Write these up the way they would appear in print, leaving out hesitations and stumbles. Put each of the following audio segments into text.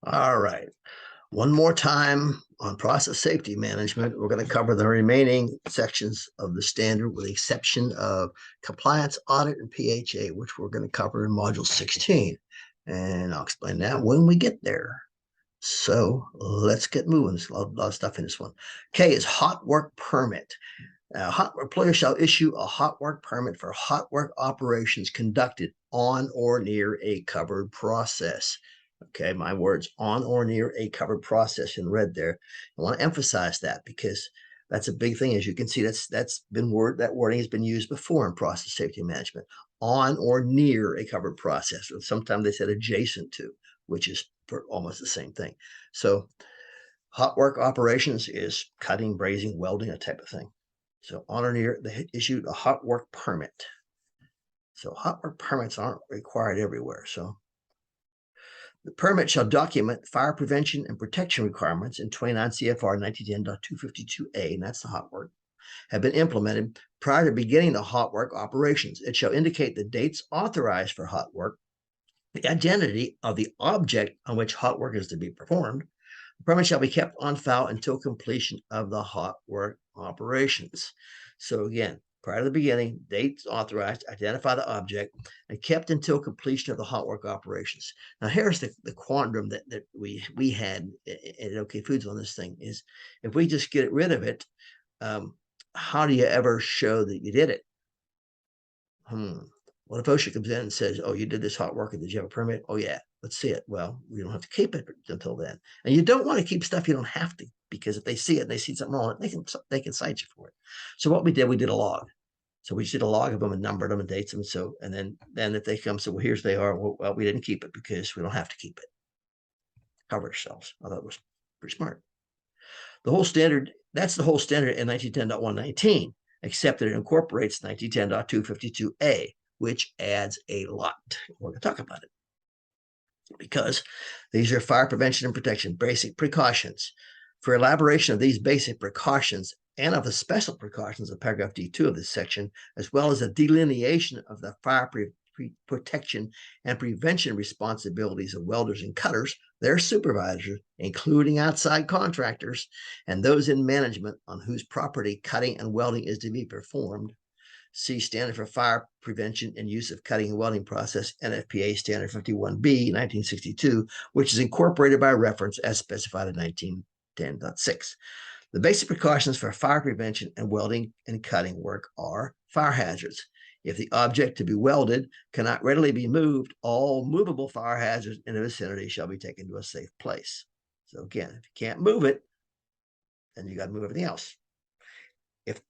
All right. One more time on process safety management. We're going to cover the remaining sections of the standard with the exception of compliance, audit, and PHA, which we're going to cover in module 16. And I'll explain that when we get there. So let's get moving. There's a lot of stuff in this one. K is hot work permit. Hot employer shall issue a hot work permit for hot work operations conducted on or near a covered process. Okay, my words, on or near a covered process in red there. I want to emphasize that because that's a big thing. As you can see, that wording has been used before in process safety management. On or near a covered process, or sometimes they said adjacent to, which is almost the same thing. So hot work operations is cutting, brazing, welding, that type of thing. So on or near, they issued a hot work permit. So hot work permits aren't required everywhere. So the permit shall document fire prevention and protection requirements in 29 CFR 1910.252A, and that's the hot work, have been implemented prior to beginning the hot work operations. It shall indicate the dates authorized for hot work, the identity of the object on which hot work is to be performed. The permit shall be kept on file until completion of the hot work operations. So again, prior to the beginning, dates authorized, identify the object, and kept until completion of the hot work operations. Now, here's the quandrum that we had at OK Foods on this thing is if we just get rid of it, how do you ever show that you did it? What if OSHA comes in and says, oh, you did this hot work, and did you have a permit? Oh, yeah, let's see it. Well, we don't have to keep it until then. And you don't want to keep stuff you don't have to, because if they see it and they see something wrong, they can cite you for it. So what we did a log. So we just did a log of them and numbered them and dates them. So, and then if they come, so well, here's they are. Well, we didn't keep it because we don't have to keep it. Cover ourselves. I thought it was pretty smart. The whole standard, that's the whole standard in 1910.119, except that it incorporates 1910.252A, which adds a lot. We're going to talk about it because these are fire prevention and protection basic precautions. For elaboration of these basic precautions and of the special precautions of paragraph D2 of this section, as well as a delineation of the fire protection and prevention responsibilities of welders and cutters, their supervisors, including outside contractors, and those in management on whose property cutting and welding is to be performed. See Standard for Fire Prevention and Use of Cutting and Welding Process, NFPA Standard 51B, 1962, which is incorporated by reference as specified in 1910.6. The basic precautions for fire prevention and welding and cutting work are fire hazards. If the object to be welded cannot readily be moved, all movable fire hazards in the vicinity shall be taken to a safe place. So again, if you can't move it, then you got to move everything else. If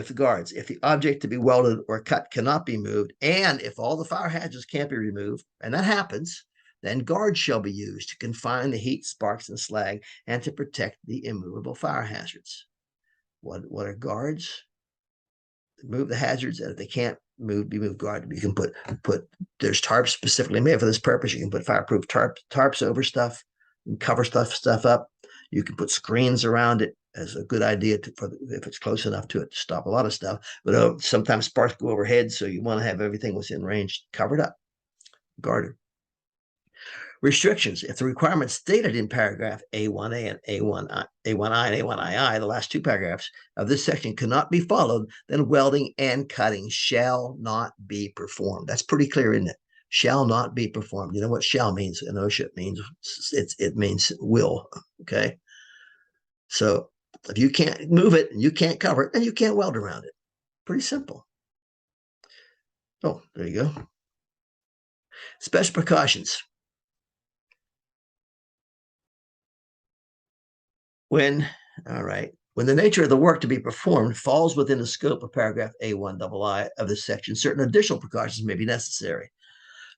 the object to be welded or cut cannot be moved, and if all the fire hazards can't be removed, and that happens, then guards shall be used to confine the heat, sparks, and slag, and to protect the immovable fire hazards. What are guards? Move the hazards, and if they can't be moved, guard. You can put there's tarps specifically made for this purpose. You can put fireproof tarps over stuff, and cover stuff up. You can put screens around it as a good idea if it's close enough to it to stop a lot of stuff. But sometimes sparks go overhead, so you want to have everything within range covered up, guarded. Restrictions. If the requirements stated in paragraph A1A and A1I and A1II, the last two paragraphs of this section, cannot be followed, then welding and cutting shall not be performed. That's pretty clear, isn't it? Shall not be performed. You know what shall means? In OSHA means it means will. Okay. So if you can't move it and you can't cover it, then you can't weld around it. Pretty simple. Oh, there you go. Special precautions. When the nature of the work to be performed falls within the scope of paragraph A1II of this section, certain additional precautions may be necessary.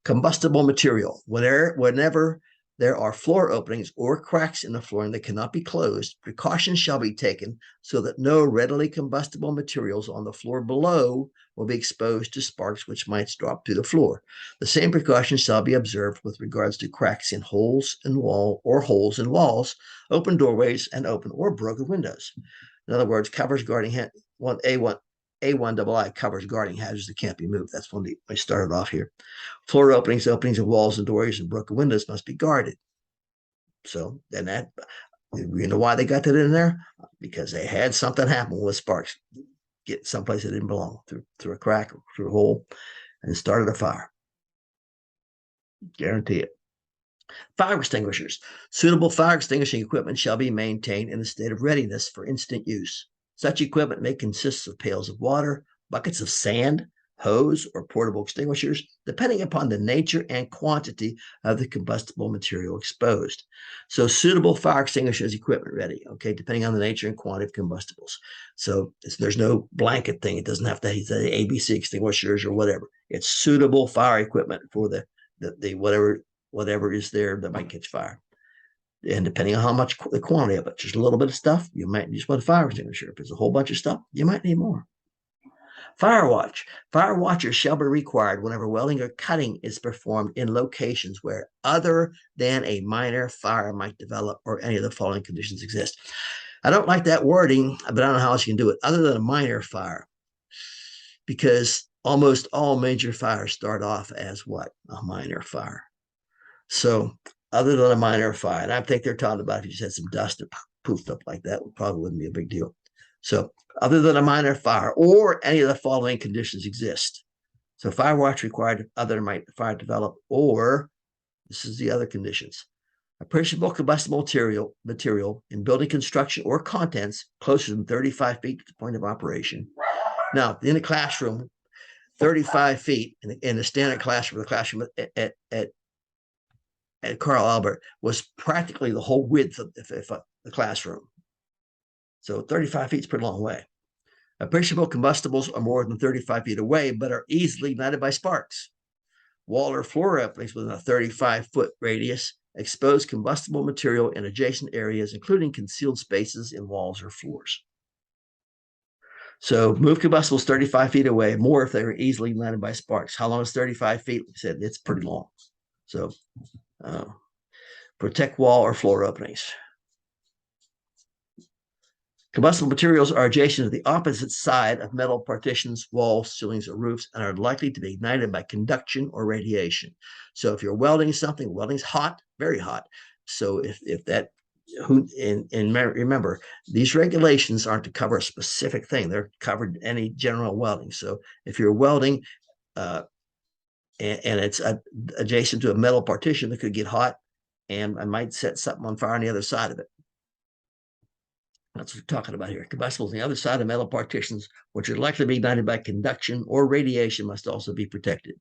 Combustible material. Whenever there are floor openings or cracks in the flooring that cannot be closed, precautions shall be taken so that no readily combustible materials on the floor below will be exposed to sparks which might drop through the floor. The same precautions shall be observed with regards to cracks in holes in walls, open doorways, and open or broken windows. In other words, covers guarding A1II covers guarding hazards that can't be moved. That's when I started off here. Floor openings of walls and doors, and broken windows must be guarded. So then that, you know why they got that in there? Because they had something happen with sparks, get someplace that didn't belong through a crack or through a hole, and started a fire. Guarantee it. Fire extinguishers. Suitable fire extinguishing equipment shall be maintained in a state of readiness for instant use. Such equipment may consist of pails of water, buckets of sand, hose, or portable extinguishers, depending upon the nature and quantity of the combustible material exposed. So, suitable fire extinguishers equipment ready, okay, depending on the nature and quantity of combustibles. So, there's no blanket thing. It doesn't have to say ABC extinguishers or whatever. It's suitable fire equipment for the whatever is there that might catch fire. And depending on how much the quantity of it, just a little bit of stuff, you might just want a fire extinguisher. If it's a whole bunch of stuff, you might need more. Fire watch. Fire watchers shall be required whenever welding or cutting is performed in locations where other than a minor fire might develop or any of the following conditions exist. I don't like that wording, but I don't know how else you can do it other than a minor fire, because almost all major fires start off as what? A minor fire. So other than a minor fire, and I think they're talking about if you just had some dust that poofed up like that, probably wouldn't be a big deal. So other than a minor fire or any of the following conditions exist. So fire watch required other than might fire develop, or this is the other conditions. Appreciable combustible material in building construction or contents closer than 35 feet to the point of operation. Now, in the classroom, 35 feet in the standard classroom, the classroom at Carl Albert was practically the whole width of the classroom. So 35 feet is a pretty long way. Appreciable combustibles are more than 35 feet away, but are easily ignited by sparks. Wall or floor openings within a 35-foot radius expose combustible material in adjacent areas, including concealed spaces in walls or floors. So move combustibles 35 feet away, more if they are easily ignited by sparks. How long is 35 feet? We said it's pretty long. So protect wall or floor openings. Combustible materials are adjacent to the opposite side of metal partitions, walls, ceilings, or roofs, and are likely to be ignited by conduction or radiation. So if you're welding something, welding's hot, very hot. So if that, and remember, these regulations aren't to cover a specific thing. They're covered any general welding. So if you're welding and it's adjacent to a metal partition that could get hot, and I might set something on fire on the other side of it. That's what we're talking about here. Combustibles on the other side of metal partitions, which are likely to be ignited by conduction or radiation, must also be protected.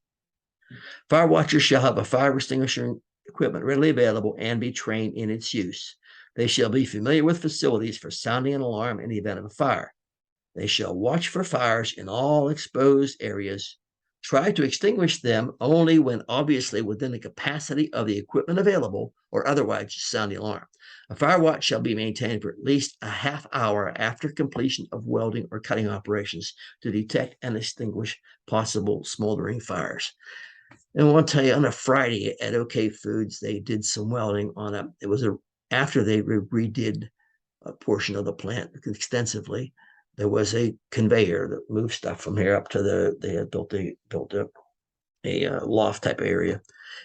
Fire watchers shall have a fire extinguishing equipment readily available and be trained in its use. They shall be familiar with facilities for sounding an alarm in the event of a fire. They shall watch for fires in all exposed areas. Try to extinguish them only when obviously within the capacity of the equipment available, or otherwise sound the alarm. A fire watch shall be maintained for at least a half hour after completion of welding or cutting operations to detect and extinguish possible smoldering fires. And I want to tell you, on a Friday at OK Foods, they did some welding on after they redid a portion of the plant extensively. There was a conveyor that moved stuff from here up to they had built a loft type of area.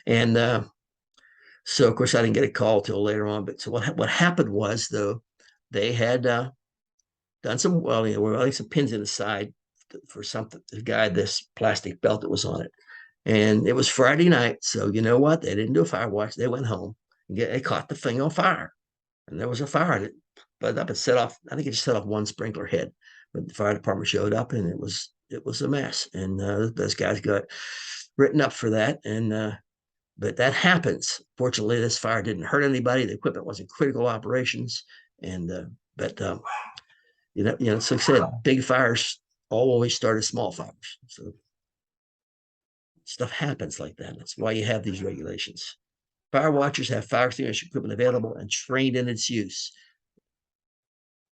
And so, of course, I didn't get a call till later on. But so what happened was, though, they had done some welding. They were welding some pins in the side for something to guide this plastic belt that was on it. And it was Friday night. So you know what? They didn't do a fire watch. They went home and they caught the thing on fire. And there was a fire in it. But up and set off, I think it just set off one sprinkler head. But the fire department showed up and it was a mess. And those guys got written up for that. And but that happens. Fortunately, this fire didn't hurt anybody. The equipment was in critical operations. And so like I said, big fires always start as small fires. So stuff happens like that. That's why you have these regulations. Fire watchers have fire extinguishing equipment available and trained in its use.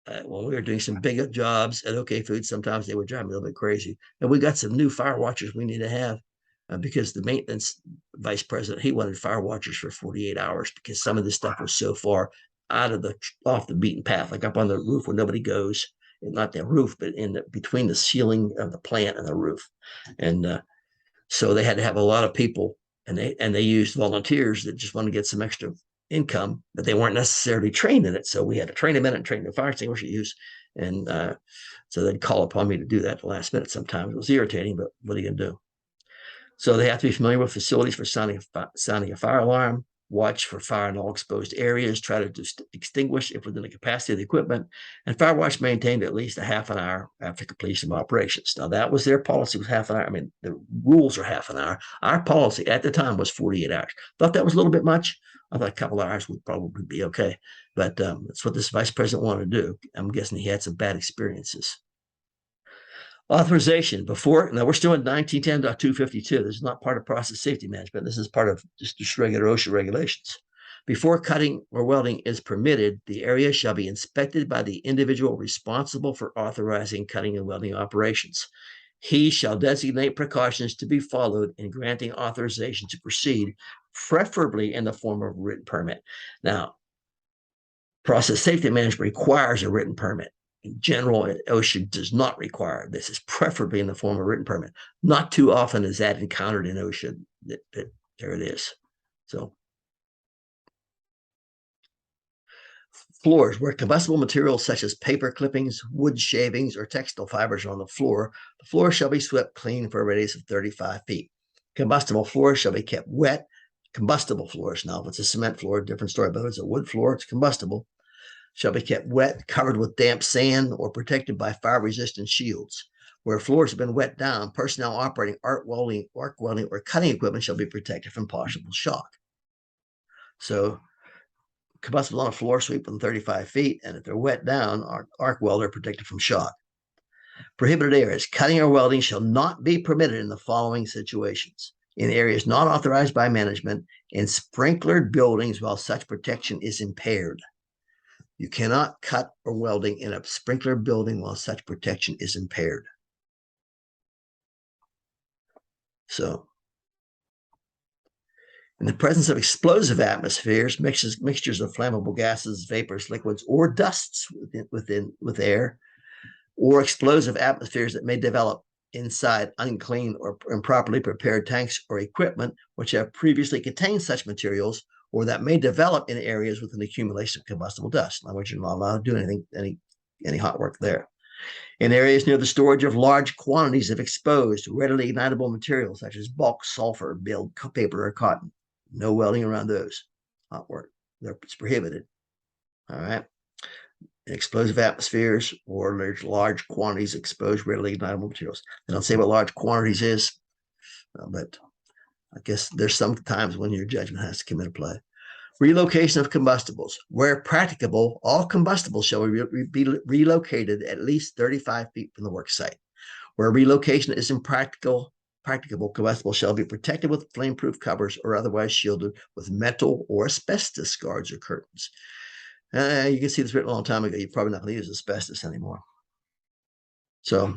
When we were doing some big jobs at OK Foods, sometimes they would drive me a little bit crazy. And we got some new fire watchers we need to have because the maintenance vice president, he wanted fire watchers for 48 hours because some of this stuff was so far off the beaten path, like up on the roof where nobody goes. Not the roof, but between the ceiling of the plant and the roof. And so they had to have a lot of people, and they used volunteers that just want to get some extra income, but they weren't necessarily trained in it. So we had to train them in it and train the fire extinguisher use. And so they'd call upon me to do that at the last minute sometimes. It was irritating, but what are you going to do? So they have to be familiar with facilities for sounding a fire alarm, watch for fire in all exposed areas, try to extinguish if within the capacity of the equipment, and fire watch maintained at least a half an hour after completion of operations. Now that was their policy, was half an hour. I mean, the rules are half an hour. Our policy at the time was 48 hours. Thought that was a little bit much. I thought a couple of hours would probably be okay. But that's what this vice president wanted to do. I'm guessing he had some bad experiences. Authorization before, now we're still in 1910.252. This is not part of process safety management. This is part of just regular OSHA regulations. Before cutting or welding is permitted, the area shall be inspected by the individual responsible for authorizing cutting and welding operations. He shall designate precautions to be followed in granting authorization to proceed, preferably in the form of a written permit. Now, process safety management requires a written permit. In general, OSHA does not require this. Is preferably in the form of written permit. Not too often is that encountered in OSHA. There it is. So floors where combustible materials such as paper clippings, wood shavings, or textile fibers are on the floor shall be swept clean for a radius of 35 feet. Combustible floors shall be kept wet. Combustible floors. Now, if it's a cement floor, different story, but if it's a wood floor, it's combustible. Shall be kept wet, covered with damp sand, or protected by fire-resistant shields. Where floors have been wet down, personnel operating arc welding, or cutting equipment shall be protected from possible shock. So, combustible on a floor sweep within 35 feet, and if they're wet down, arc welder protected from shock. Prohibited areas. Cutting or welding shall not be permitted in the following situations: in areas not authorized by management, in sprinklered buildings while such protection is impaired. You cannot cut or welding in a sprinkler building while such protection is impaired. So, in the presence of explosive atmospheres, mixtures of flammable gases, vapors, liquids, or dusts with air, or explosive atmospheres that may develop inside unclean or improperly prepared tanks or equipment which have previously contained such materials, or that may develop in areas with an accumulation of combustible dust. In other words, you're not allowed to do any hot work there. In areas near the storage of large quantities of exposed, readily ignitable materials such as bulk sulfur, baled paper, or cotton. No welding around those. Hot work. It's prohibited. All right. In explosive atmospheres or large quantities of exposed, readily ignitable materials. They don't say what large quantities is, but I guess there's some times when your judgment has to come into play. Relocation of combustibles. Where practicable, all combustibles shall be relocated at least 35 feet from the work site. Where relocation is impracticable, combustibles shall be protected with flame-proof covers or otherwise shielded with metal or asbestos guards or curtains. You can see this written a long time ago. You're probably not going to use asbestos anymore. So,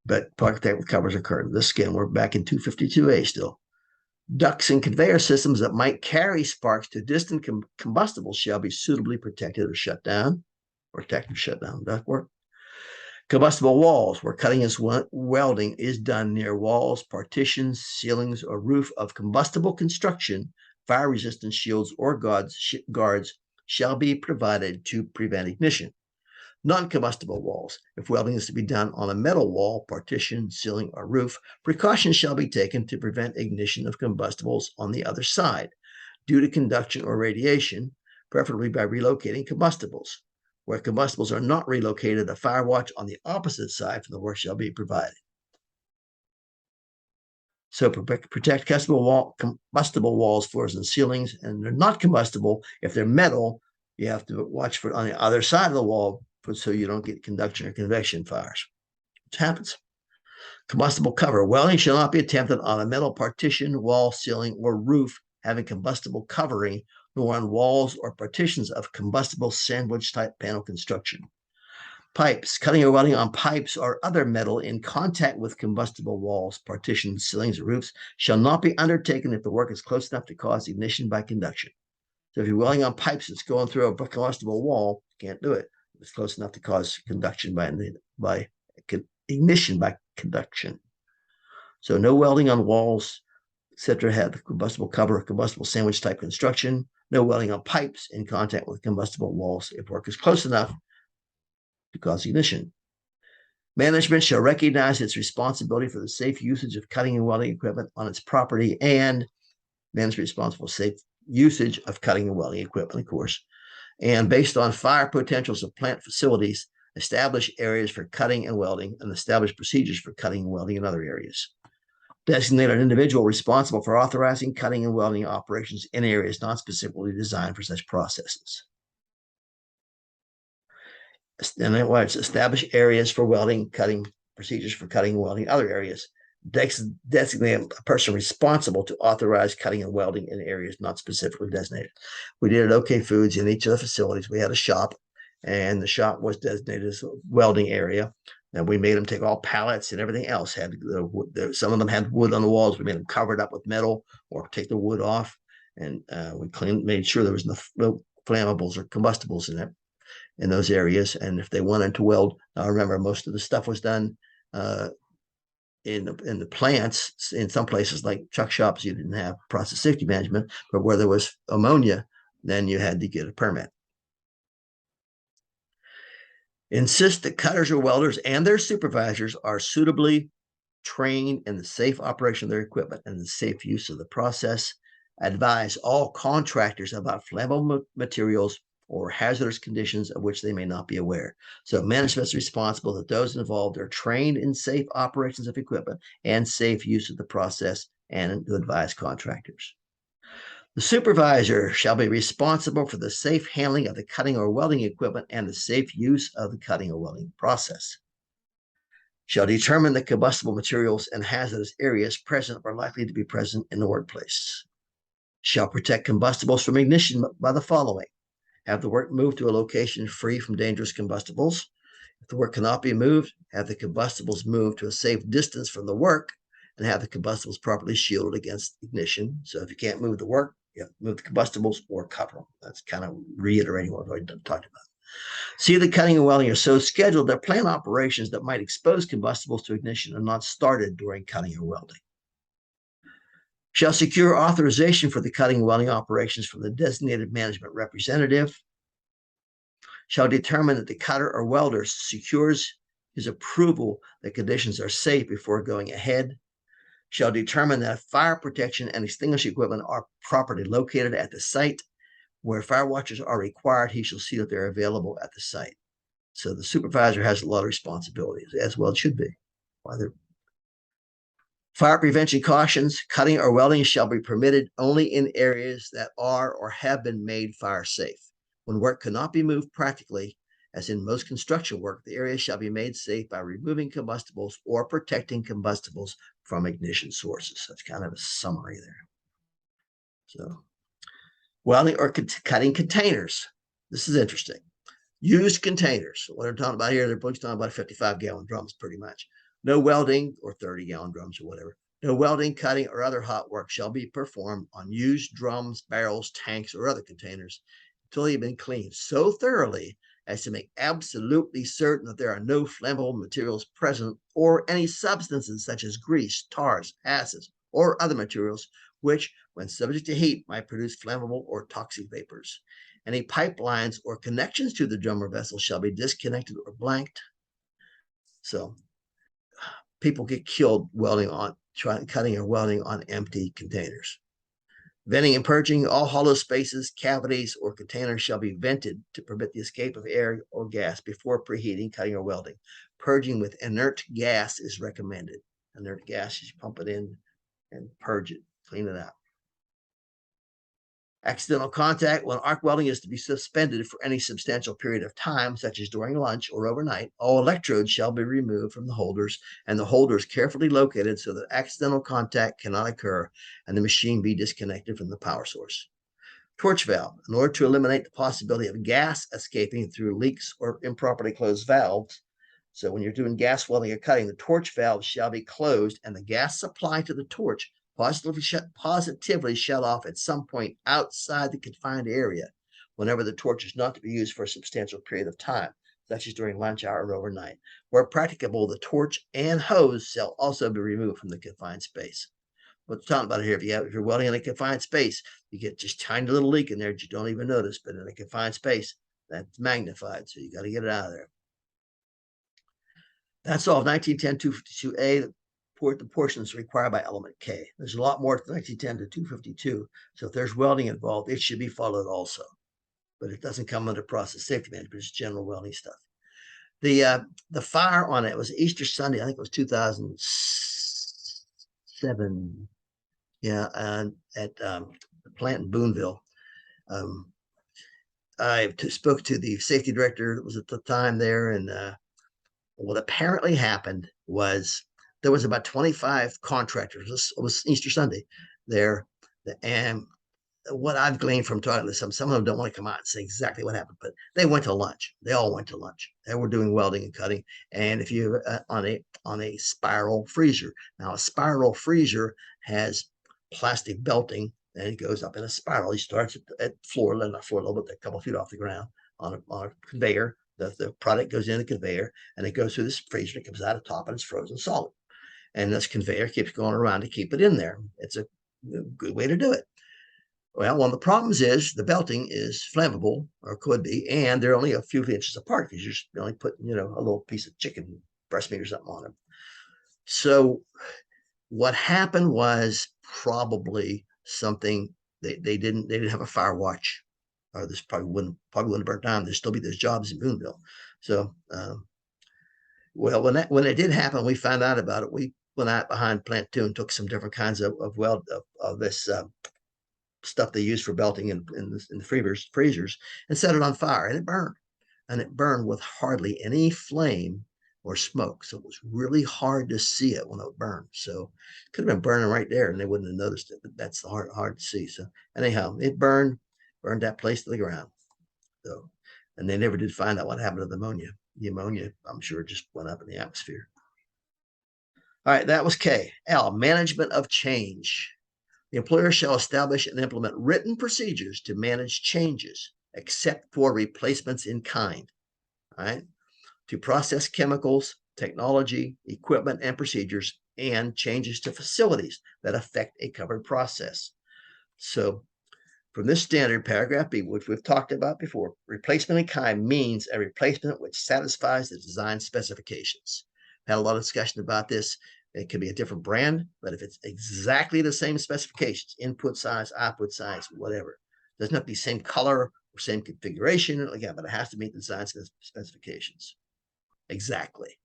but protect with covers or curtains. This again, we're back in 252A still. Ducts and conveyor systems that might carry sparks to distant combustibles shall be suitably protected or shut down. Protected or shut down ductwork. Combustible walls, where cutting and welding is done near walls, partitions, ceilings, or roof of combustible construction, fire-resistant shields or guards shall be provided to prevent ignition. Non-combustible walls. If welding is to be done on a metal wall, partition, ceiling, or roof, precautions shall be taken to prevent ignition of combustibles on the other side due to conduction or radiation, preferably by relocating combustibles. Where combustibles are not relocated, a fire watch on the opposite side from the work shall be provided. So protect combustible walls, floors, and ceilings, and they're not combustible. If they're metal, you have to watch for on the other side of the wall so you don't get conduction or convection fires. Which happens. Combustible cover. Welding shall not be attempted on a metal partition, wall, ceiling, or roof having combustible covering, nor on walls or partitions of combustible sandwich-type panel construction. Pipes. Cutting or welding on pipes or other metal in contact with combustible walls, partitions, ceilings, or roofs shall not be undertaken if the work is close enough to cause ignition by conduction. So if you're welding on pipes that's going through a combustible wall, you can't do it. It's close enough to cause conduction by ignition by conduction. So no welding on walls, etc. have the combustible cover or combustible sandwich type construction. No welding on pipes in contact with combustible walls if work is close enough to cause ignition. Management shall recognize its responsibility for the safe usage of cutting and welding equipment on its property, and management responsible for safe usage of cutting and welding equipment, of course. And based on fire potentials of plant facilities, establish areas for cutting and welding and establish procedures for cutting and welding in other areas. Designate an individual responsible for authorizing cutting and welding operations in areas not specifically designed for such processes. And then what? Establish areas for welding, cutting, procedures for cutting and welding, other areas. Designate a person responsible to authorize cutting and welding in areas not specifically designated. We did at OK Foods in each of the facilities. We had a shop, and the shop was designated as a welding area. And we made them take all pallets and everything else. Some of them had wood on the walls. We made them covered up with metal or take the wood off, and we made sure there was no flammables or combustibles in those areas. And if they wanted to weld, I remember most of the stuff was done in the plants. In some places like truck shops, you didn't have process safety management, but where there was ammonia, then you had to get a permit. Insist that cutters or welders and their supervisors are suitably trained in the safe operation of their equipment and the safe use of the process. Advise all contractors about flammable materials or hazardous conditions of which they may not be aware. So management is responsible that those involved are trained in safe operations of equipment and safe use of the process, and to advise contractors. The supervisor shall be responsible for the safe handling of the cutting or welding equipment and the safe use of the cutting or welding process. Shall determine the combustible materials and hazardous areas present or likely to be present in the workplace. Shall protect combustibles from ignition by the following: have the work moved to a location free from dangerous combustibles. If the work cannot be moved, have the combustibles moved to a safe distance from the work, and have the combustibles properly shielded against ignition. So if you can't move the work, you have to move the combustibles or cover them. That's kind of reiterating what I've already talked about. See, the cutting and welding are so scheduled that plant operations that might expose combustibles to ignition are not started during cutting or welding. Shall secure authorization for the cutting and welding operations from the designated management representative. Shall determine that the cutter or welder secures his approval that conditions are safe before going ahead. Shall determine that fire protection and extinguishing equipment are properly located at the site. Where fire watchers are required, he shall see that they're available at the site. So the supervisor has a lot of responsibilities, as well it should be. Fire prevention cautions: cutting or welding shall be permitted only in areas that are or have been made fire safe. When work cannot be moved practically, as in most construction work, the area shall be made safe by removing combustibles or protecting combustibles from ignition sources. That's kind of a summary there. So, welding or cutting containers. This is interesting. Used containers. What they're talking about here, they're talking about 55-gallon drums, pretty much. No welding, or 30-gallon drums or whatever. No welding, cutting, or other hot work shall be performed on used drums, barrels, tanks, or other containers until they've been cleaned so thoroughly as to make absolutely certain that there are no flammable materials present, or any substances such as grease, tars, acids, or other materials which, when subject to heat, might produce flammable or toxic vapors. Any pipelines or connections to the drum or vessel shall be disconnected or blanked. So people get killed cutting or welding on empty containers. Venting and purging: all hollow spaces, cavities, or containers shall be vented to permit the escape of air or gas before preheating, cutting, or welding. Purging with inert gas is recommended. Inert gas, you pump it in and purge it, clean it out. Accidental contact: when arc welding is to be suspended for any substantial period of time, such as during lunch or overnight, all electrodes shall be removed from the holders and the holders carefully located so that accidental contact cannot occur and the machine be disconnected from the power source. Torch valve: in order to eliminate the possibility of gas escaping through leaks or improperly closed valves. So when you're doing gas welding or cutting, the torch valve shall be closed and the gas supply to the torch positively shut off at some point outside the confined area whenever the torch is not to be used for a substantial period of time, such as during lunch hour or overnight. Where practicable, the torch and hose shall also be removed from the confined space. what's talking about here. If you're welding in a confined space, you get just tiny little leak in there that you don't even notice, but in a confined space, that's magnified. So you got to get it out of there. That's all 1910 252A, the portions required by element K. There's a lot more to 1910 to 252. So if there's welding involved, it should be followed also. But it doesn't come under process safety management, it's general welding stuff. The fire on it was Easter Sunday, I think it was 2007. Yeah, and at the plant in Boonville. I spoke to the safety director that was at the time there, and what apparently happened was there was about 25 contractors. It was Easter Sunday there, and what I've gleaned from talking to some of them don't want to come out and say exactly what happened, but they went to lunch. They all went to lunch. They were doing welding and cutting. And if you on a spiral freezer, now a spiral freezer has plastic belting, and it goes up in a spiral. He starts at floor level, but a couple of feet off the ground on a conveyor. The product goes in the conveyor, and it goes through this freezer. It comes out of top, and it's frozen solid. And this conveyor keeps going around to keep it in there. It's a good way to do it. Well, one of the problems is the belting is flammable, or could be, and they're only a few inches apart because you're only putting, a little piece of chicken breast meat or something on them. So what happened was probably something they didn't have a fire watch, or this probably wouldn't have burnt down. There'd still be those jobs in Boonville. So, well, when it did happen, we found out about it. We went out behind Plant 2 and took some different kinds of this stuff they use for belting in the freezers and set it on fire, and it burned with hardly any flame or smoke. So it was really hard to see it when it burned. So it could have been burning right there and they wouldn't have noticed it, but that's hard to see. So anyhow, it burned that place to the ground. So, and they never did find out what happened to the ammonia. The ammonia, I'm sure, just went up in the atmosphere. All right, that was K. L, management of change. The employer shall establish and implement written procedures to manage changes, except for replacements in kind, right? To process chemicals, technology, equipment, and procedures, and changes to facilities that affect a covered process. So from this standard, paragraph B, which we've talked about before, replacement in kind means a replacement which satisfies the design specifications. Had a lot of discussion about this. It could be a different brand, but if it's exactly the same specifications, input size, output size, whatever, doesn't have to be same color or same configuration, again, but it has to meet the design specifications. Exactly.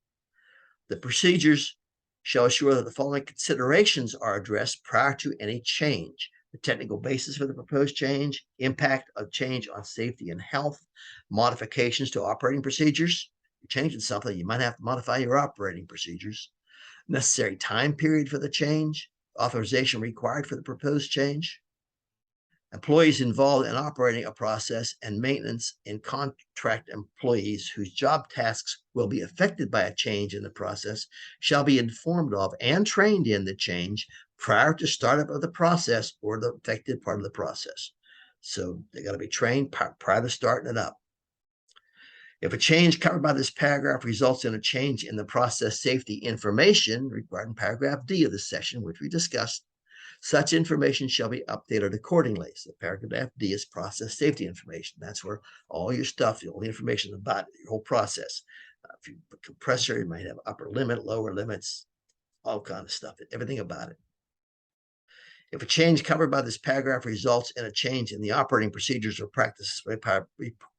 The procedures shall assure that the following considerations are addressed prior to any change: the technical basis for the proposed change, impact of change on safety and health, modifications to operating procedures. You're changing something, you might have to modify your operating procedures. Necessary time period for the change, authorization required for the proposed change, employees involved in operating a process, and maintenance and contract employees whose job tasks will be affected by a change in the process shall be informed of and trained in the change prior to startup of the process or the affected part of the process. So they got to be trained prior to starting it up. If a change covered by this paragraph results in a change in the process safety information required in paragraph D of this section, which we discussed, such information shall be updated accordingly. So paragraph D is process safety information. That's where all your stuff, all the information about it, your whole process. If you put compressor, you might have upper limit, lower limits, all kind of stuff, everything about it. If a change covered by this paragraph results in a change in the operating procedures or practices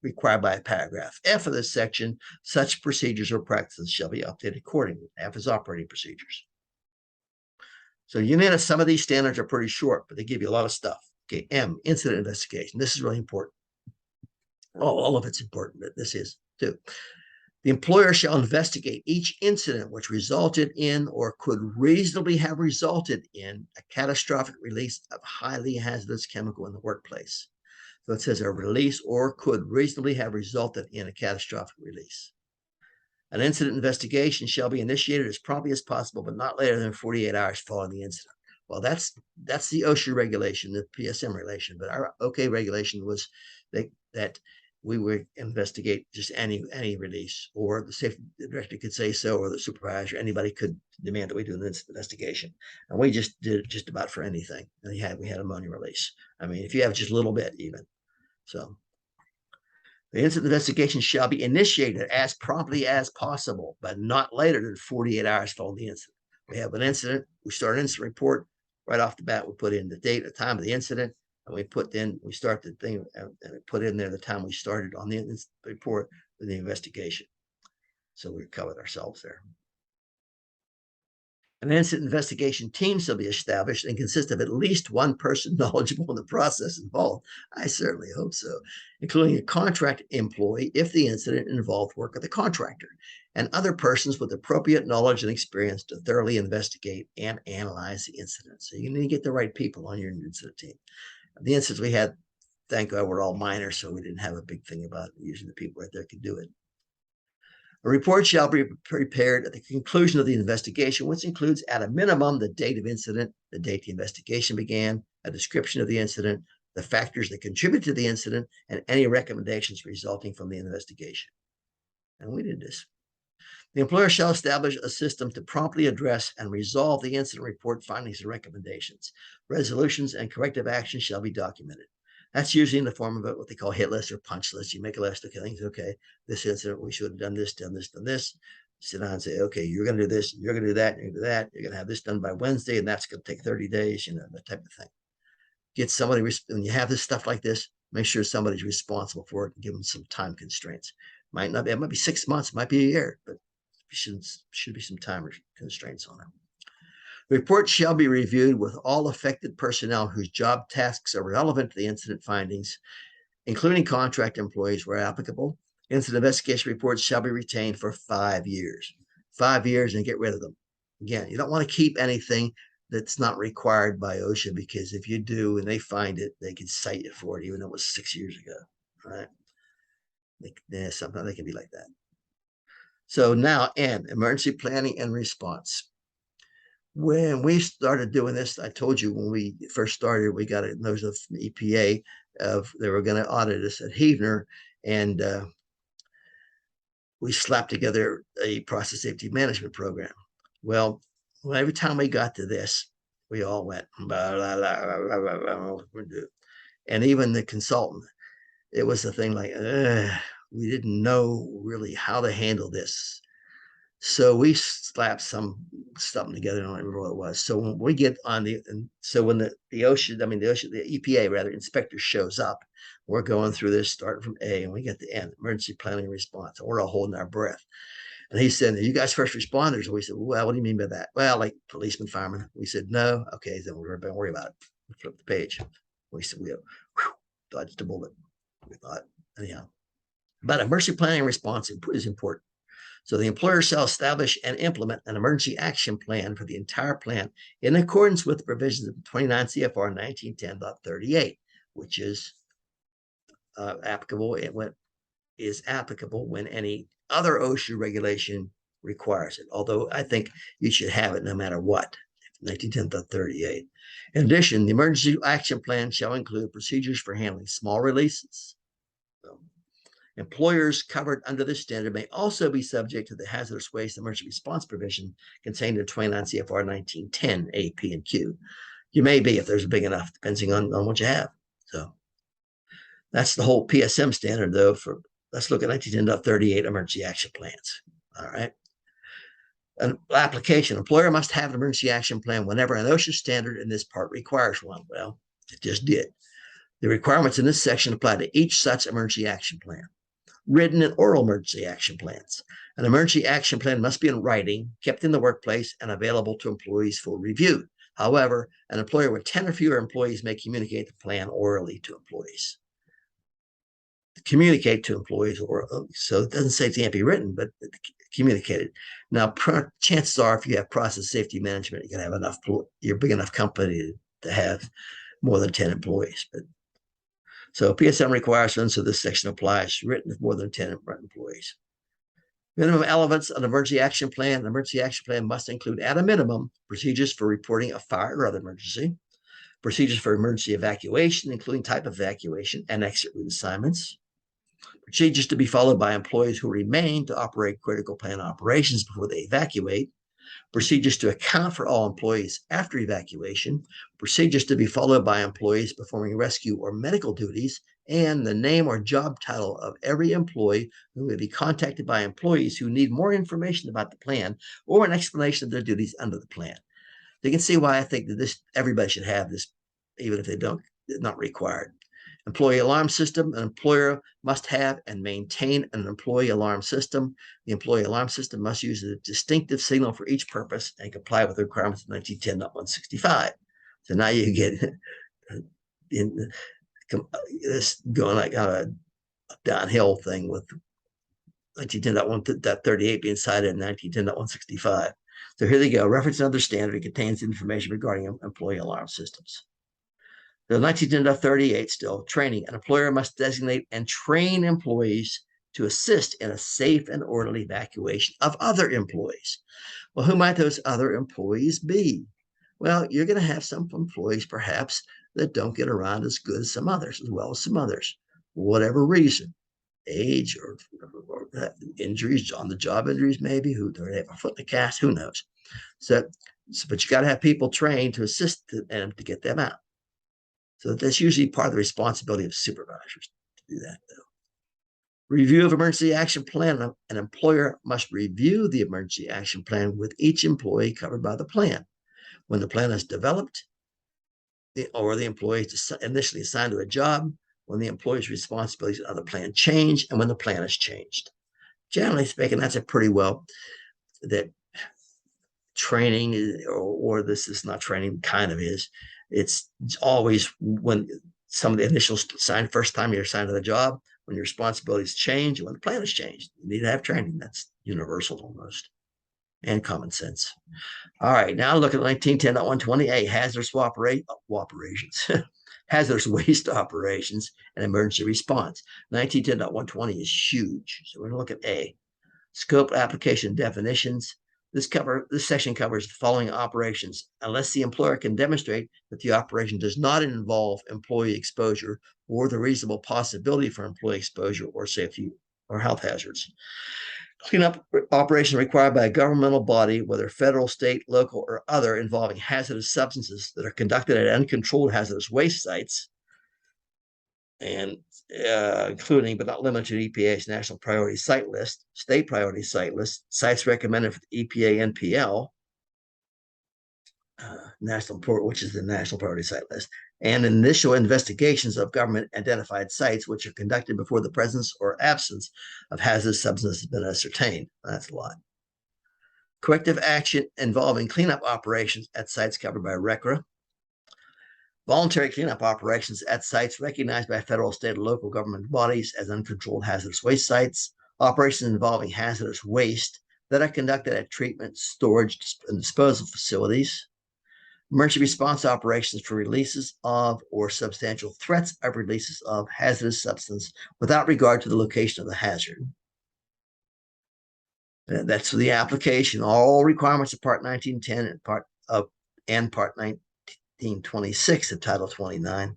required by paragraph F of this section, such procedures or practices shall be updated accordingly. F is operating procedures. So you notice some of these standards are pretty short, but they give you a lot of stuff. Okay, M, incident investigation. This is really important. All of it's important, but this is too. The employer shall investigate each incident which resulted in or could reasonably have resulted in a catastrophic release of highly hazardous chemical in the workplace. So it says a release or could reasonably have resulted in a catastrophic release. An incident investigation shall be initiated as promptly as possible, but not later than 48 hours following the incident. Well, that's the OSHA regulation, the PSM regulation, but our OK regulation was that we would investigate just any release, or the safety director could say so, or the supervisor, anybody could demand that we do an incident investigation. And we just did it just about for anything. And we had ammonia release. I mean, if you have just a little bit even. So the incident investigation shall be initiated as promptly as possible, but not later than 48 hours following the incident. We have an incident, we start an incident report. Right off the bat, we put in the date, the time of the incident, and we start the thing and we put in there the time we started on the report with the investigation. So we covered ourselves there. An incident investigation team shall be established and consist of at least one person knowledgeable in the process involved. I certainly hope so, including a contract employee if the incident involved work of the contractor, and other persons with appropriate knowledge and experience to thoroughly investigate and analyze the incident. So you need to get the right people on your incident team. The incidents we had, thank God, were all minor, so we didn't have a big thing about it. Usually the people right there could do it. A report shall be prepared at the conclusion of the investigation, which includes at a minimum the date of incident, the date the investigation began, a description of the incident, the factors that contribute to the incident, and any recommendations resulting from the investigation. And we did this. The employer shall establish a system to promptly address and resolve the incident report findings and recommendations. Resolutions and corrective actions shall be documented. That's usually in the form of what they call hit list or punch list. You make a list of things. Okay, this incident, we should have done this, done this, done this. Sit down and say, okay, you're going to do this, you're going to do that, you're going to do that. You're going to have this done by Wednesday, and that's going to take 30 days, that type of thing. Get somebody, when you have this stuff like this, make sure somebody's responsible for it and give them some time constraints. Might not be, it might be 6 months, it might be a year, but should be some time constraints on it. The report shall be reviewed with all affected personnel whose job tasks are relevant to the incident findings, including contract employees where applicable. Incident investigation reports shall be retained for 5 years. 5 years and get rid of them. Again, you don't want to keep anything that's not required by OSHA, because if you do and they find it, they can cite you for it, even though it was 6 years ago. All right? Sometimes they can be like that. So now, emergency planning and response. When we started doing this, I told you when we first started, we got a notice of EPA of they were going to audit us at Heavener, and we slapped together a process safety management program. Well, every time we got to this, we all went, blah, blah, blah, blah, blah, and even the consultant, it was a thing like, we didn't know really how to handle this. So we slapped something together. I don't remember what it was. So when we get on when the EPA rather inspector shows up, we're going through this starting from A, and we get the end, emergency planning and response. And we're all holding our breath. And he said, "Are you guys first responders?" And we said, "Well, what do you mean by that?" "Well, like policemen, firemen." We said, "No." "Okay, then we're going to worry about it." We flipped the page. We said, "We dodged a bullet." We thought, anyhow. But emergency planning and response is important. So the employer shall establish and implement an emergency action plan for the entire plant in accordance with the provisions of 29 CFR 1910.38, which is applicable when any other OSHA regulation requires it. Although I think you should have it no matter what. 1910.38. In addition, the emergency action plan shall include procedures for handling small releases. Employers covered under this standard may also be subject to the hazardous waste emergency response provision contained in 29 CFR 1910 A, P, and Q. You may be if there's big enough, depending on what you have. So that's the whole PSM standard, though. Let's look at 1910.38 emergency action plans. All right. An application. Employer must have an emergency action plan whenever an OSHA standard in this part requires one. Well, it just did. The requirements in this section apply to each such emergency action plan. Written and oral emergency action plans. An emergency action plan must be in writing, kept in the workplace, and available to employees for review. However, an employer with 10 or fewer employees may communicate the plan orally to employees. Communicate to employees orally. So it doesn't say it can't be written, but communicated. Now, chances are, if you have process safety management, you can have enough. You're a big enough company to have more than 10 employees. But so PSM requires, so this section applies, written with more than 10 employees. Minimum elements of an emergency action plan. An emergency action plan must include, at a minimum, procedures for reporting a fire or other emergency, procedures for emergency evacuation, including type of evacuation and exit route assignments, Procedures to be followed by employees who remain to operate critical plant operations before they evacuate. Procedures to account for all employees after evacuation. Procedures to be followed by employees performing rescue or medical duties. And the name or job title of every employee who may be contacted by employees who need more information about the plan or an explanation of their duties under the plan. You can see why I think that this everybody should have this, even if they don't, not required. Employee alarm system. An employer must have and maintain an employee alarm system. The employee alarm system must use a distinctive signal for each purpose and comply with the requirements of 1910.165. So now you get in this going like on a downhill thing with 1910.1.38 being cited in 1910.165. So here they go. Reference another standard. It contains information regarding employee alarm systems. The 1910.38 still, training. An employer must designate and train employees to assist in a safe and orderly evacuation of other employees. Well, who might those other employees be? Well, you're going to have some employees, perhaps, that don't get around as good as some others, as well as some others, for whatever reason, age or injuries, on the job injuries, maybe, who they have a foot in a cast, who knows. But you got to have people trained to assist them to get them out. So that's usually part of the responsibility of supervisors to do that, though. Review of emergency action plan. An employer must review the emergency action plan with each employee covered by the plan. When the plan is developed, or the employee is initially assigned to a job, when the employee's responsibilities of the plan change, and when the plan is changed. Generally speaking, that's a pretty well that training, or this is not training, kind of is. It's always when some of the initial first time you're assigned to the job, when your responsibilities change, when the plan has changed, you need to have training. That's universal almost, and common sense. All right, now look at 1910.120A, hazardous operations, hazardous waste operations and emergency response. 1910.120 is huge, so we're going to look at A. Scope, application, definitions. This section covers the following operations, unless the employer can demonstrate that the operation does not involve employee exposure or the reasonable possibility for employee exposure or safety or health hazards. Cleanup operation required by a governmental body, whether federal, state, local, or other, involving hazardous substances that are conducted at uncontrolled hazardous waste sites, and including but not limited to EPA's National Priority Site List, State Priority Site List, sites recommended for the EPA NPL, which is the National Priority Site List, and initial investigations of government-identified sites which are conducted before the presence or absence of hazardous substances has been ascertained. That's a lot. Corrective action involving cleanup operations at sites covered by RCRA. Voluntary cleanup operations at sites recognized by federal, state, or local government bodies as uncontrolled hazardous waste sites. Operations involving hazardous waste that are conducted at treatment, storage, and disposal facilities. Emergency response operations for releases of or substantial threats of releases of hazardous substance without regard to the location of the hazard. That's the application. All requirements of Part 1910 and Part 1926 of Title 29.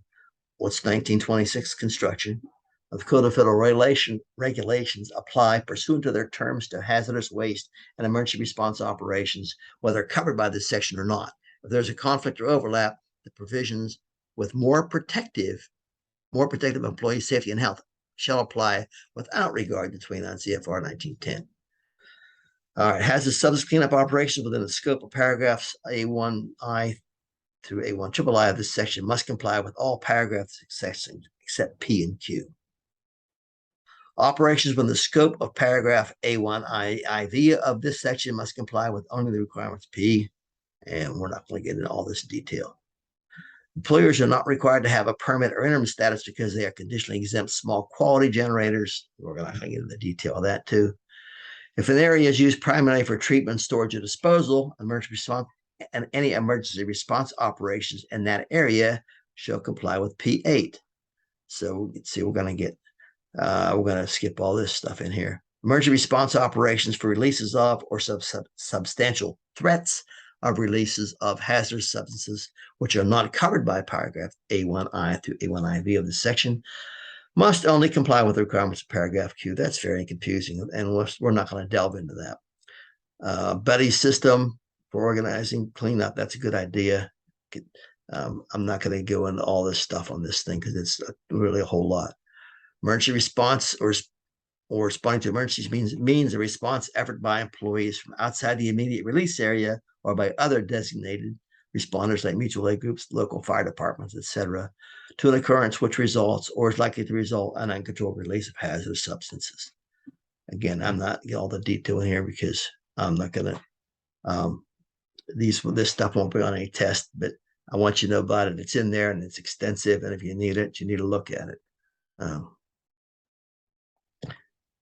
What's 1926 construction of the Code of Federal Regulations apply pursuant to their terms to hazardous waste and emergency response operations, whether covered by this section or not. If there's a conflict or overlap, the provisions with more protective employee safety and health shall apply without regard to 29 CFR 1910. All right, hazardous substance cleanup operations within the scope of paragraphs A1I through A1III of this section must comply with all paragraphs except P and Q. Operations within the scope of paragraph A1IV of this section must comply with only the requirements P, and we're not going to get into all this detail. Employers are not required to have a permit or interim status because they are conditionally exempt small quality generators. We're going to get into the detail of that too. If an area is used primarily for treatment, storage, or disposal, emergency response and any emergency response operations in that area shall comply with P8. So you can see we're going to skip all this stuff in here. Emergency response operations for releases of or substantial threats of releases of hazardous substances which are not covered by paragraph A1I through A1IV of this section Must only comply with the requirements of paragraph Q. That's very confusing, and we're not going to delve into that. Buddy system for organizing cleanup. That's a good idea. I'm not going to go into all this stuff on this thing because it's really a whole lot. Emergency response or responding to emergencies means a response effort by employees from outside the immediate release area or by other designated responders like mutual aid groups, local fire departments, etc., to an occurrence which results or is likely to result in uncontrolled release of hazardous substances. Again, I'm not getting all the detail in here because I'm not going to. This stuff won't be on any test, but I want you to know about it. It's in there and it's extensive, and if you need it, you need to look at it.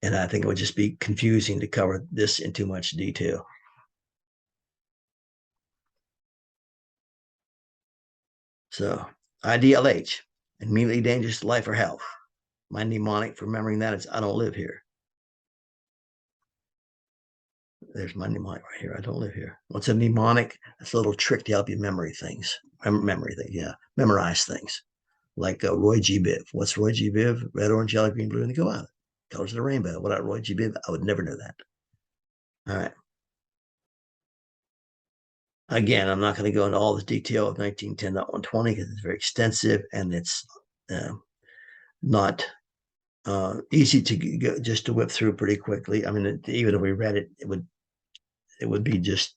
And I think it would just be confusing to cover this in too much detail. So IDLH, immediately dangerous to life or health. My mnemonic for remembering that is I don't live here. There's my mnemonic right here. I don't live here. What's a mnemonic? It's a little trick to help you memorize things. Memorize things. Like Roy G. Biv. What's Roy G. Biv? Red, orange, yellow, green, blue, and go out. Colors of the rainbow. Without Roy G. Biv, I would never know that. All right. Again, I'm not going to go into all the detail of 1910.120 because it's very extensive and it's not easy to go, just to whip through pretty quickly. I mean, even if we read it, it would be just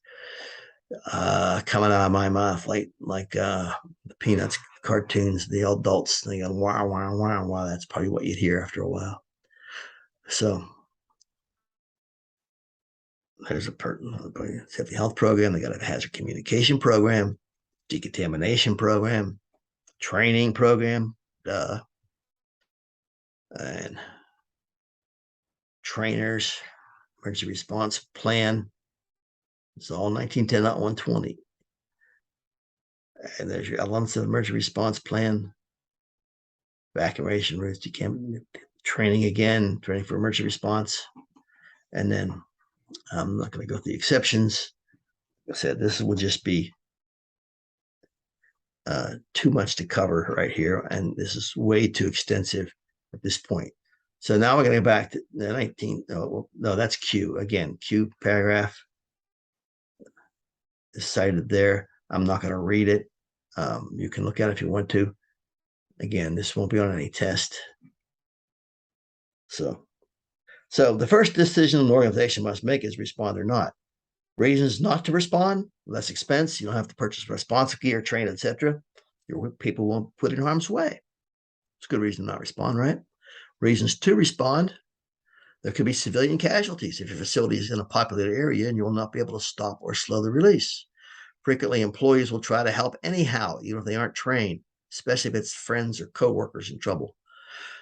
coming out of my mouth like the Peanuts cartoons, the adults, they go wow, wow, wow, wow. That's probably what you'd hear after a while. So there's a safety health program. They got a hazard communication program, decontamination program, training program, and trainers, emergency response plan. It's all 1910.120. And there's your elements of emergency response plan, evacuation routes, training again, training for emergency response. And then I'm not going to go through the exceptions. Like I said, this will just be too much to cover right here. And this is way too extensive at this point. So now we're going to go back to the 19. No, that's Q. Again, Q paragraph is cited there. I'm not going to read it. You can look at it if you want to. Again, this won't be on any test. So the first decision an organization must make is respond or not. Reasons not to respond: less expense. You don't have to purchase response gear, train, etc. Your people won't put in harm's way. It's a good reason to not respond, right? Reasons to respond: there could be civilian casualties if your facility is in a populated area and you will not be able to stop or slow the release. Frequently, employees will try to help anyhow, even if they aren't trained, especially if it's friends or coworkers in trouble.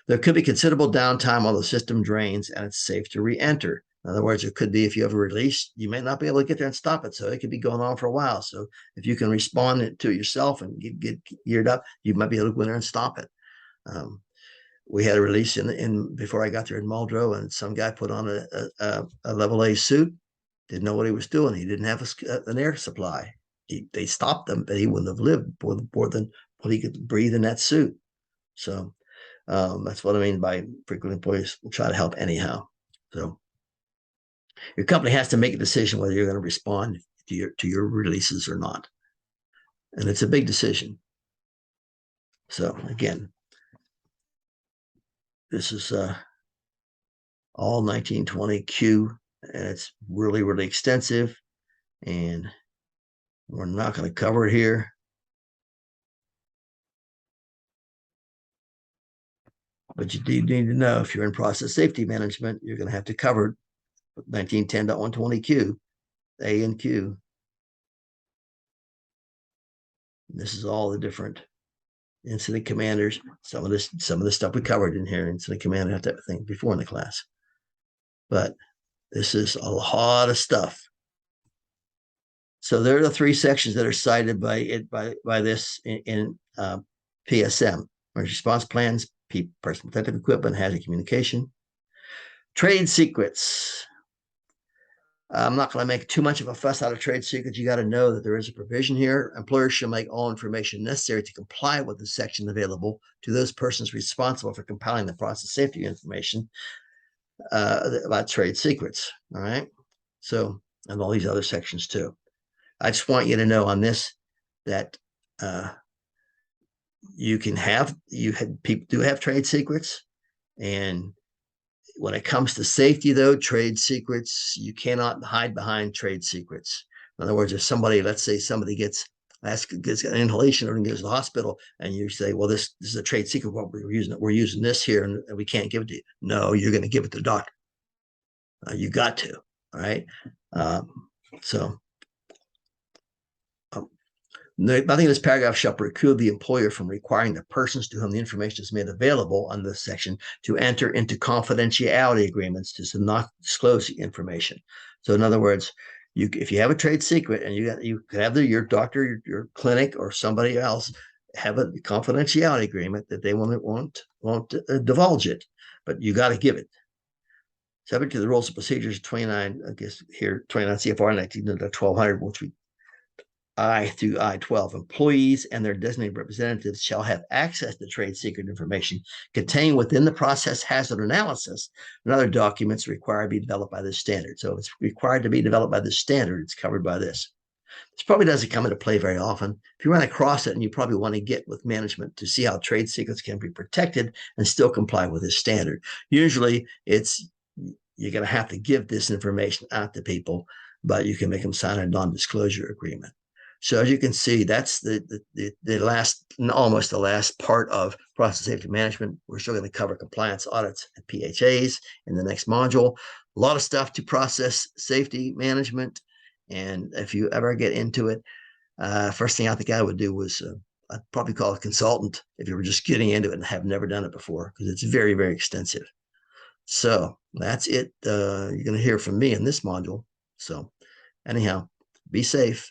There could be considerable downtime while the system drains and it's safe to re-enter. In other words, it could be if you have a release, you may not be able to get there and stop it. So it could be going on for a while. So if you can respond to it yourself and get geared up, you might be able to go in there and stop it. We had a release in before I got there in Muldrow, and some guy put on a level A suit, didn't know what he was doing. He didn't have an air supply. They stopped him, but he wouldn't have lived more than what he could breathe in that suit. So that's what I mean by frequent employees will try to help anyhow. So your company has to make a decision whether you're going to respond to your releases or not. And it's a big decision. So again, this is all 1920 Q, and it's really, really extensive. And we're not going to cover it here. But you do need to know if you're in process safety management, you're going to have to cover 1910.120 Q, A and Q. And this is all the different incident commanders. Some of the stuff we covered in here, incident commander, that type of thing before in the class. But this is a lot of stuff. So there are the three sections that are cited by this in PSM: emergency response plans, personal protective equipment, hazard communication, trade secrets. I'm not going to make too much of a fuss out of trade secrets. You got to know that there is a provision here. Employers shall make all information necessary to comply with the section available to those persons responsible for compiling the process safety information about trade secrets. All right. So, and all these other sections too. I just want you to know on this that people do have trade secrets, and when it comes to safety, though, trade secrets, you cannot hide behind trade secrets. In other words, if somebody, let's say somebody gets an inhalation or goes to the hospital, and you say, well, this is a trade secret, what we're using this here, and we can't give it to you. No, you're going to give it to the doctor. You got to, all right? So nothing in this paragraph shall preclude the employer from requiring the persons to whom the information is made available under this section to enter into confidentiality agreements to not disclose the information. So in other words, if you have a trade secret and you can have your doctor, your clinic, or somebody else have a confidentiality agreement that they won't divulge it, but you got to give it. Subject to the rules and procedures 29, I guess here 29 CFR 19-1200, which we I through I-12, employees and their designated representatives shall have access to trade secret information contained within the process hazard analysis and other documents required to be developed by this standard. So if it's required to be developed by this standard, it's covered by this. This probably doesn't come into play very often. If you run across it, and you probably want to get with management to see how trade secrets can be protected and still comply with this standard. Usually you're going to have to give this information out to people, but you can make them sign a non-disclosure agreement. So as you can see, that's the almost the last part of process safety management. We're still going to cover compliance audits and PHAs in the next module. A lot of stuff to process safety management. And if you ever get into it, first thing I think I would do was I'd probably call a consultant if you were just getting into it and have never done it before, because it's very, very extensive. So that's it. You're going to hear from me in this module. So anyhow, be safe.